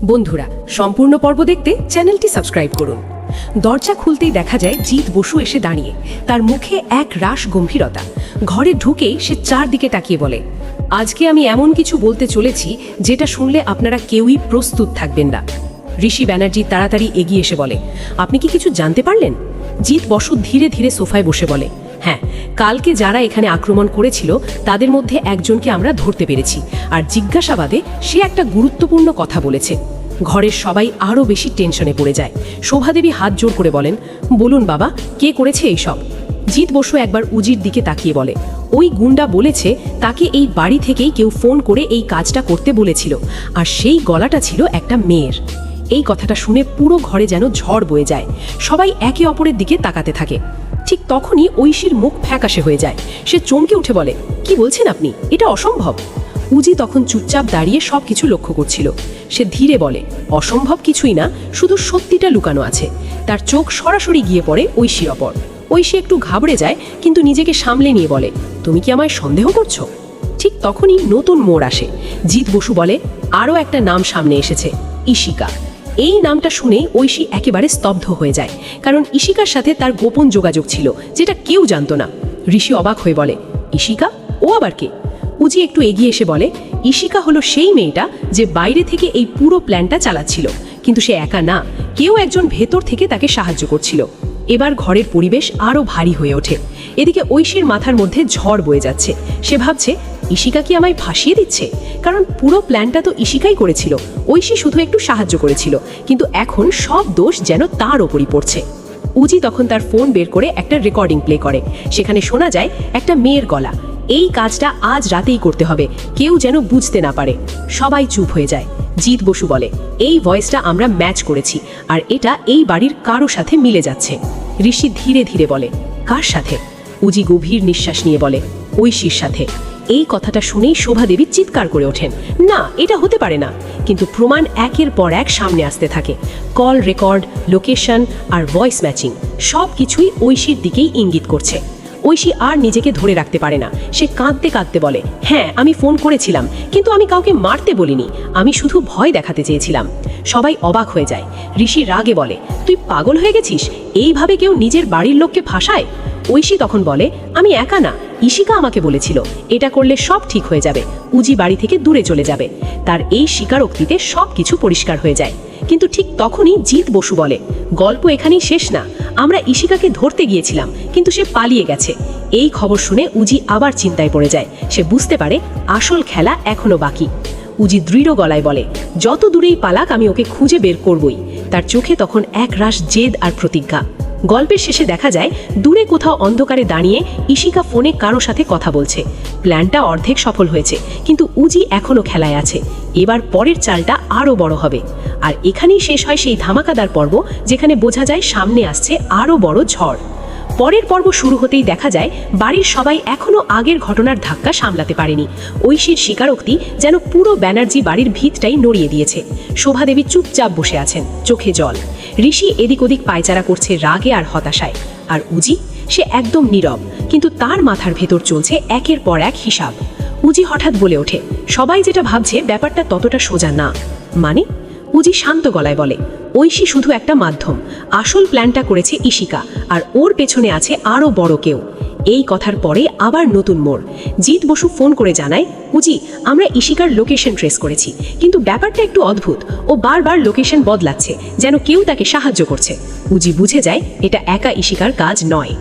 বন্ধুরা, সম্পূর্ণ পর্ব দেখতে চ্যানেলটি সাবস্ক্রাইব করুন। দরজা খুলতেই দেখা যায় জিৎ বসু এসে দাঁড়িয়ে, তার মুখে এক রাশ গম্ভীরতা। ঘরে ঢুকেই সে চারদিকে তাকিয়ে বলে, আজকে আমি এমন কিছু বলতে চলেছি যেটা শুনলে আপনারা কেউই প্রস্তুত থাকবেন না। ঋষি ব্যানার্জি তাড়াতাড়ি এগিয়ে এসে বলে, আপনি কি কিছু জানতে পারলেন? জিৎ বসু ধীরে ধীরে সোফায় বসে বলে, হ্যাঁ, কালকে যারা এখানে আক্রমণ করেছিল তাদের মধ্যে একজনকে আমরা ধরতে পেরেছি, আর জিজ্ঞাসাবাদে সে একটা গুরুত্বপূর্ণ কথা বলেছে। ঘরের সবাই আরও বেশি টেনশনে পড়ে যায়। শোভাদেবী হাত জোর করে বলেন, বলুন বাবা, কে করেছে এইসব? জিৎ বসু একবার উজির দিকে তাকিয়ে বলে, ওই গুন্ডা বলেছে তাকে এই বাড়ি থেকেই কেউ ফোন করে এই কাজটা করতে বলেছিল, আর সেই গলাটা ছিল একটা মেয়ের। এই কথাটা শুনে পুরো ঘরে যেন ঝড় বয়ে যায়। সবাই একে অপরের দিকে তাকাতে থাকে। ঠিক তখনই ঐশীর মুখ ফ্যাকাশে হয়ে যায়। সে চমকে উঠে বলে, কি বলছেন আপনি? এটা অসম্ভব। উজি তখন চুপচাপ দাঁড়িয়ে সবকিছু লক্ষ্য করছিল। সে ধীরে বলে, অসম্ভব কিছুই না, শুধু সত্যিটা লুকানো আছে। তার চোখ সরাসরি গিয়ে পড়ে ঐশীর ওপর। ঐশী একটু ঘাবড়ে যায়, কিন্তু নিজেকে সামলে নিয়ে বলে, তুমি কি আমায় সন্দেহ করছো? ঠিক তখনই নতুন মোড় আসে। জিৎ বসু বলে, আরও একটা নাম সামনে এসেছে, ইশিকা। এই নামটা শুনে ঐশী একেবারে স্তব্ধ হয়ে যায়, কারণ ইশিকার সাথে তার গোপন যোগাযোগ ছিল, যেটা কেউ জানতো না। ঋষি অবাক হয়ে বলে, ইশিকা? ও আবার কে? উজি একটু এগিয়ে এসে বলে, ইশিকা হলো সেই মেয়েটা যে বাইরে থেকে এই পুরো প্ল্যানটা চালাচ্ছিল, কিন্তু সে একা না, কেউ একজন ভেতর থেকে তাকে সাহায্য করছিল। এবার ঘরের পরিবেশ আরও ভারী হয়ে ওঠে। এদিকে ঐশীর মাথার মধ্যে ঝড় বয়ে যাচ্ছে। সে ভাবছে, ইশিকা কি আমায় ফাঁসিয়ে দিচ্ছে? কারণ পুরো প্ল্যানটা তো ইশিকাই করেছিল, ঐশী শুধু একটু সাহায্য করেছিল, কিন্তু এখন সব দোষ যেন তার ওপরই পড়ছে। উজি তখন তার ফোন বের করে একটা রেকর্ডিং প্লে করে। সেখানে শোনা যায় একটা মেয়ের গলা, এই কাজটা আজ রাতেই করতে হবে, কেউ যেন বুঝতে না পারে। সবাই চুপ হয়ে যায়। জিৎ বসু বলে, এই ভয়েসটা আমরা ম্যাচ করেছি, আর এটা এই বাড়ির কারো সাথে মিলে যাচ্ছে। ঋষি ধীরে ধীরে বলে, কার সাথে? উজি গভীর নিঃশ্বাস নিয়ে বলে, ঐশীর সাথে। এই কথাটা শুনেই শোভাদেবী চিৎকার করে ওঠেন, না, এটা হতে পারে না। কিন্তু প্রমাণ একের পর এক সামনে আসতে থাকে। কল রেকর্ড, লোকেশন আর ভয়েস ম্যাচিং সব কিছুই ঐশীর দিকেই ইঙ্গিত করছে। ঐশী আর নিজেকে ধরে রাখতে পারে না। সে কাঁদতে কাঁদতে বলে, হ্যাঁ, আমি ফোন করেছিলাম, কিন্তু আমি কাউকে মারতে বলিনি, আমি শুধু ভয় দেখাতে চেয়েছিলাম। সবাই অবাক হয়ে যায়। ঋষি রাগে বলে, তুই পাগল হয়ে গেছিস? এইভাবে কেউ নিজের বাড়ির লোককে ফাঁসায়? ঐশী তখন বলে, আমি একা না, ইশিকা আমাকে বলেছিল এটা করলে সব ঠিক হয়ে যাবে, উজি বাড়ি থেকে দূরে চলে যাবে। তার এই স্বীকারোক্তিতে সব কিছু পরিষ্কার হয়ে যায়। কিন্তু ঠিক তখনই জিৎ বসু বলে, গল্প এখানেই শেষ না, আমরা ইশিকাকে ধরতে গিয়েছিলাম, কিন্তু সে পালিয়ে গেছে। এই খবর শুনে উজি আবার চিন্তায় পড়ে যায়। সে বুঝতে পারে আসল খেলা এখনো বাকি। উজি দৃঢ় গলায় বলে, যত দূরেই পালাক আমি ওকে খুঁজে বের করবই। তার চোখে তখন এক রাশ জেদ আর প্রতিজ্ঞা। গল্পের শেষে দেখা যায় দূরে কোথাও অন্ধকারে দাঁড়িয়ে ইশিকা ফোনে কারো সাথে কথা বলছে। প্ল্যানটা অর্ধেক সফল হয়েছে, কিন্তু উজি এখনো খেলায় আছে। এবার পরের চালটা আরও বড় হবে। আর এখানেই শেষ হয় সেই ধামাকাদার পর্ব, যেখানে বোঝা যায় সামনে আসছে আরও বড় ঝড়। পরের পর্ব শুরু হতেই দেখা যায় বাড়ির সবাই এখনো আগের ঘটনার ধাক্কা সামলাতে পারেনি। ঐশীর স্বীকারোক্তি যেন পুরো ব্যানার্জি বাড়ির ভিতটাই নড়িয়ে দিয়েছে। শোভাদেবী চুপচাপ বসে আছেন, চোখে জল। ঋষি এদিক ওদিক পায়চারা করছে রাগে আর হতাশায়। আর উজি, সে একদম নীরব, কিন্তু তার মাথার ভেতর চলছে একের পর এক হিসাব। উজি হঠাৎ বলে ওঠে, সবাই যেটা ভাবছে ব্যাপারটা ততটা সোজা না। মানে? উজি শান্ত গলায় বলে, ঐশী শুধু একটা মাধ্যম, আসল প্ল্যানটা করেছে ইশিকা, আর ওর পেছনে আছে আরও বড় কেউ। এই কথার পরে আবার নতুন মোড়। জিৎ বসু ফোন করে জানায়, উজি, আমরা ইশিকার লোকেশন ট্রেস করেছি, কিন্তু ব্যাপারটা একটু অদ্ভুত, ও বারবার লোকেশন বদলাচ্ছে, যেন কেউ তাকে সাহায্য করছে। উজি বুঝে যায় এটা একা ইশিকার কাজ নয়।